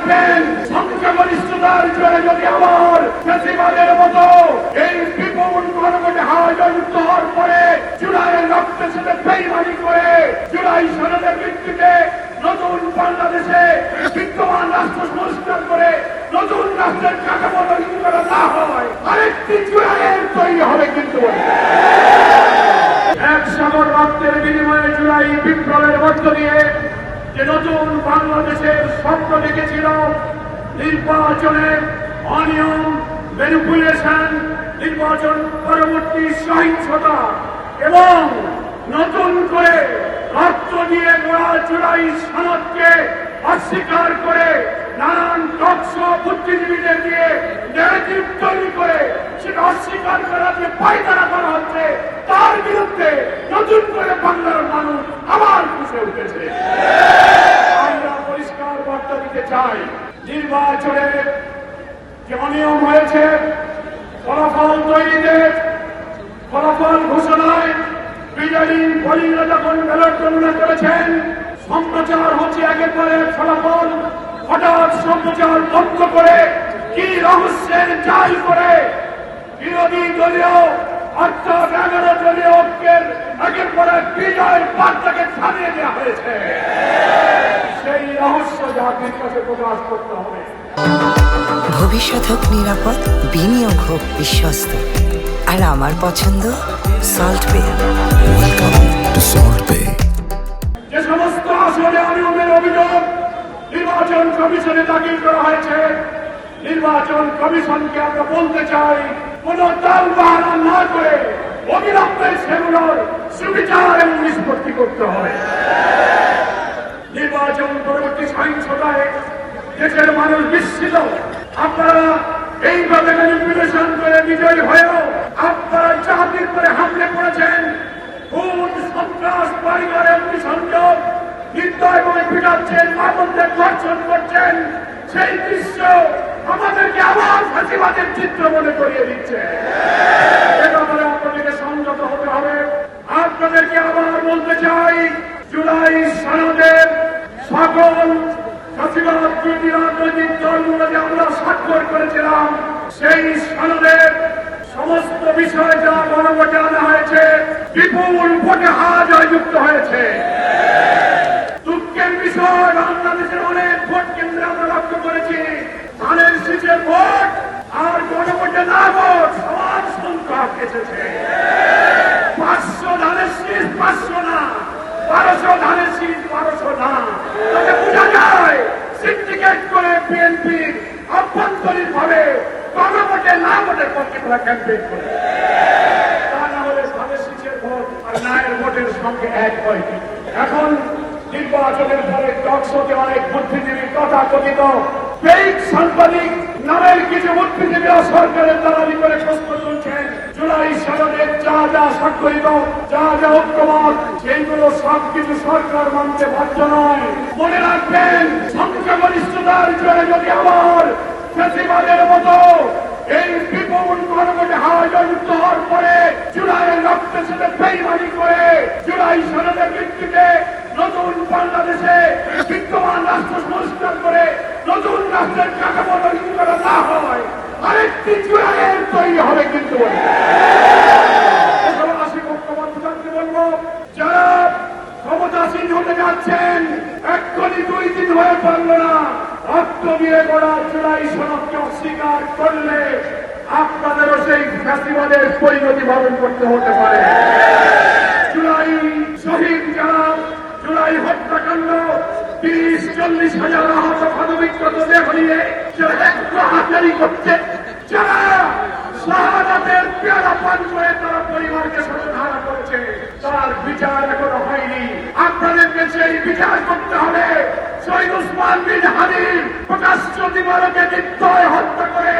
রাখবেন, সংখ্যাগরিষ্ঠতার জোরে যদি আবার ফ্যাসিবাদের মতো এই বিপুল গণভোটে হার জয়যুক্ত হওয়ার পরে জুলাইয়ের রক্তের সাথে বেইমানি করে জুলাই সনদের ভিত্তিতে নতুন বাংলাদেশে বিদ্যমান রাষ্ট্র সংস্কার করে নতুন রাষ্ট্রের কাঠামো তৈরি করা না হয়, আরেকটি জুলাইয়ের তৈরি হবে। কিন্তু এক সাগর রক্তের বিনিময়ে জুলাই বিপ্লবের মধ্য দিয়ে যে নতুন বাংলাদেশের স্বপ্ন দেখেছিল, নির্বাচনের অনিয়ম, ম্যানিপুলেশন, নির্বাচন পরবর্তী সহিংসতা এবং নতুন করে রক্ত দিয়ে গড়া জুলাই সনদকে অস্বীকার করে নানান টকশো বুদ্ধিজীবীদের দিয়ে ন্যারেটিভ তৈরি করে সেটা অস্বীকার করার যে পায়তারা করা হচ্ছে, তার বিরুদ্ধে নতুন করে বাংলার মানুষ আবার ফুঁসে উঠেছে। আমরা পরিষ্কার বার্তা দিতে চাই, নির্বাচনে যে অনিয়ম হয়েছে, ফলাফল তৈরিতে, ফলাফল ঘোষণায় বিজয়ী বলিরা যখন ব্যালট গণনা করেছেন, সম্প্রচার হচ্ছে একের পর এক ফলাফল, হঠাৎ সম্প্রচার বন্ধ করে কি রহস্যের জাল করে বিরোধী দলীয় অর্থাৎ 11 দলীয় ঐক্যের একের পর এক বিজয় বার্তাকে থামিয়ে দেওয়া হয়েছে। সেই রহস্য জাতির কাছে প্রকাশ করতে হবে। ভবিষ্যৎ হোক নিরাপদ, বিনিয়োগ হোক বিশ্বস্ত, আর আমার পছন্দ সল্ট বে। ওয়েলকাম টু সল্ট বে। যে সমস্ত আসলে অনিয়মের অভিযোগ নির্বাচন কমিশনে দাখিল করা হয়েছে, নির্বাচন কমিশনকে আমরা বলতে চাই, কোন তাল বাহানা না করে অবিলম্বে সেগুলোর সুবিচার এবং নিষ্পত্তি করতে হবে। নির্বাচন পরবর্তী সহিংসতায় দেশের মানুষ বিস্মিত। আপনারা এইভাবে ম্যানিপুলেশন করে বিজয়ী হয়েও আপনারা জাতির করে হামলে পড়েছেন, খুন, সন্ত্রাস, পরিবার সংযোগ, নির্দয় বলে পিটাচ্ছেন, মামুনদের ধর্ষণ করছেন। সেই দৃশ্য আমাদেরকে আবার ফাঁসিবাদের চিত্র মনে করিয়ে দিচ্ছে। এ ব্যাপারে আপনাদেরকে সংযত হতে হবে। আপনাদেরকে আবার বলতে চাই, জুলাই সনদের সকল ফাঁসিবাদ বিরোধী রাজনৈতিক দলগুলো যে আমরা স্বাক্ষর করেছিলাম, সেই সনদের সমস্ত বিষয় যা গণভোটে আনা হয়েছে, বিপুল ভোটে হার জয়যুক্ত হয়েছে। দুঃখের বিষয়, বাংলাদেশের অনেক ভোট কেন্দ্রে আমরা লক্ষ্য করেছি ধানের শীষের ভোট আর গণভোটে না ভোট সমান সংখ্যক এসেছে। 500 ধানের শীষ 500 না, 1200 ধানের শীষ 1200 না। তাতে বোঝা যায় সিন্ডিকেট করে বিএনপির অভ্যন্তরীণ ভাবে গণভোটে না ভোটের পক্ষে তারা ক্যাম্পেইন করে। তা না হলে ধানের শীষের ভোট আর নায়ের ভোটের সঙ্গে এক হয়। এখন নির্বাচনের পরে টকশোতে অনেক বুদ্ধিজীবী তথাকথিত ফেক সাংবাদিক নামের কিছু বুদ্ধিজীবী সরকারের দালালি করে প্রশ্ন তুলছেন, জুলাই সনদের যা যা স্বাক্ষরিত, যা যা ঐক্যমত, সেইগুলো সবকিছু সরকার মানতে বাধ্য নয়। মনে রাখবেন, সংখ্যাগরিষ্ঠতার জোরে যদি আবার ফ্যাসিবাদের মতো এই বিপুল গণভোটে হার জয়যুক্ত হওয়ার পরে জুলাইয়ের রক্তের সাথে বেইমানি করে জুলাই সনদের ভিত্তিতে নতুন বাংলাদেশে বিদ্যমান রাষ্ট্র সংস্কার করে নতুন রাষ্ট্রের কাঠামো তৈরি করা না হয়, আরেকটি জুলাইয়ের তৈরি হবে। কিন্তু বলবো, যারা ক্ষমতাসীন হতে যাচ্ছেন, এক্ষুনি 2 দিন হয়ে পারল না, রক্ত দিয়ে গড়া জুলাই সনদকে অস্বীকার করলে আপনাদেরও সেই ফ্যাসিবাদের পরিণতি বরণ করতে হতে পারে। জুলাই শহীদ যারা, জুলাই হত্যাকাণ্ড, 30-40 হাজার আহত ক্ষতবিক্ষত দেহ নিয়ে যারা হাজারি করছে, যারা শাহাদাতের পেয়ালা পান করে তারা পরিবারকে সর্বধারা করেছে, তার বিচার এখনো হয়নি। আপনাদেরকে সেই বিচার করতে হবে। শহীদ ওসমান বিন হাদির প্রকাশ্য দিবালোকে নির্দয় হত্যা করে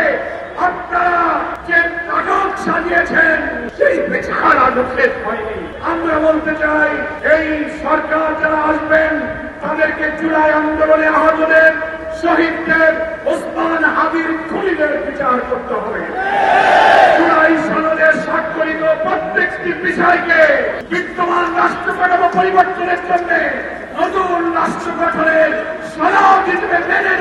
আপনারা যে নাটক সাজিয়েছেন, সেই বিচার আজও শেষ হয়নি। আমরা বলতে চাই, এই সরকার যারা আসবেন তাদেরকে জুলাই আন্দোলনে আহতদের, শহীদদের, ওসমান হাদির খুনিদের বিচার করতে হবে। জুলাই সনদে স্বাক্ষরিত প্রত্যেকটি বিষয়কে বিদ্যমান রাষ্ট্র কাঠামো পরিবর্তনের জন্য নতুন রাষ্ট্র গঠনের সনদ হিসেবে মেনে